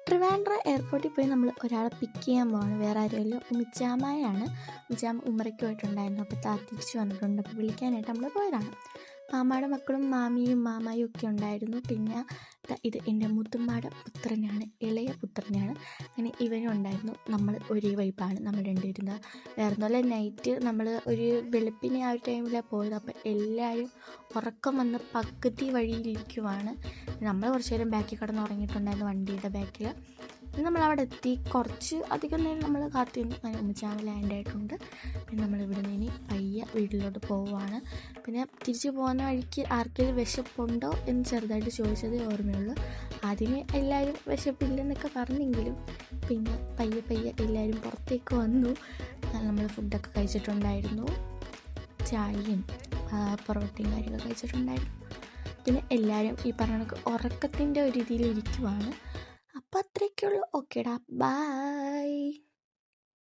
ട്രിവാൻഡ്രം എയർപോർട്ടിൽ പോയി നമ്മൾ ഒരാളെ പിക്ക് ചെയ്യാൻ പോവാണ്. വേറെ ആരുമല്ല, ഉമ്മിച്ചാമ്മയാണ്. ഉമ്മിച്ചാമ്മ ഉമ്മറയ്ക്ക് പോയിട്ടുണ്ടായിരുന്നു. അപ്പോൾ തിരിച്ചു വന്നിട്ടുണ്ട്. അപ്പോൾ വിളിക്കാനായിട്ട് നമ്മൾ പോയതാണ്. മാമായുടെ മക്കളും മാമിയും മാമായും ഒക്കെ ഉണ്ടായിരുന്നു. പിന്നെ ഇത് എൻ്റെ മുത്തുമ്മാടെ പുത്രനാണ്, ഇളയ പുത്രനാണ്. അങ്ങനെ ഇവനും ഉണ്ടായിരുന്നു. നമ്മൾ ഒരേ വൈബാണ് നമ്മൾ രണ്ടുപേരും. വേറെ ഒന്നുമല്ല, നൈറ്റ് നമ്മൾ ഒരു വെളുപ്പിനെ ആ ഒരു ടൈമിലാണ് പോയത്. അപ്പോൾ എല്ലാവരും ഉറക്കം വന്ന് പകുതി വഴിയിലിരിക്കുവാണ്. നമ്മൾ കുറച്ച് നേരം ബാക്കിൽ കിടന്ന് ഉറങ്ങിയിട്ടുണ്ടായിരുന്നു വണ്ടിയുടെ ബാക്കിൽ. നമ്മളവിടെ എത്തി. കുറച്ച് അധികം നേരം നമ്മൾ കാത്തിരുന്നു. അങ്ങനെ ഉമ്മച്ചാമ്മ ലാൻഡായിട്ടുണ്ട്. പിന്നെ നമ്മളിവിടെ നിന്ന് ഇനി പയ്യെ വീട്ടിലോട്ട് പോവുകയാണ്. പിന്നെ തിരിച്ച് പോകുന്ന വഴിക്ക് ആർക്കെങ്കിലും വിശപ്പുണ്ടോ എന്ന് ചെറുതായിട്ട് ചോദിച്ചതേ ഓർമ്മയുള്ളൂ. ആദ്യമേ എല്ലാവരും വിശപ്പില്ലെന്നൊക്കെ പറഞ്ഞെങ്കിലും പിന്നെ പയ്യെ എല്ലാവരും പുറത്തേക്ക് വന്നു. നമ്മൾ ഫുഡൊക്കെ കഴിച്ചിട്ടുണ്ടായിരുന്നു. ചായയും പൊറോട്ടയും കാര്യമൊക്കെ കഴിച്ചിട്ടുണ്ടായിരുന്നു. പിന്നെ എല്ലാവരും ഈ പറഞ്ഞ ഉറക്കത്തിൻ്റെ ഒരു രീതിയിൽ ഇരിക്കുവാണ്. അപ്പം അത്രയൊക്കെയുള്ളൂ. ഓക്കേടാ, ബൈ.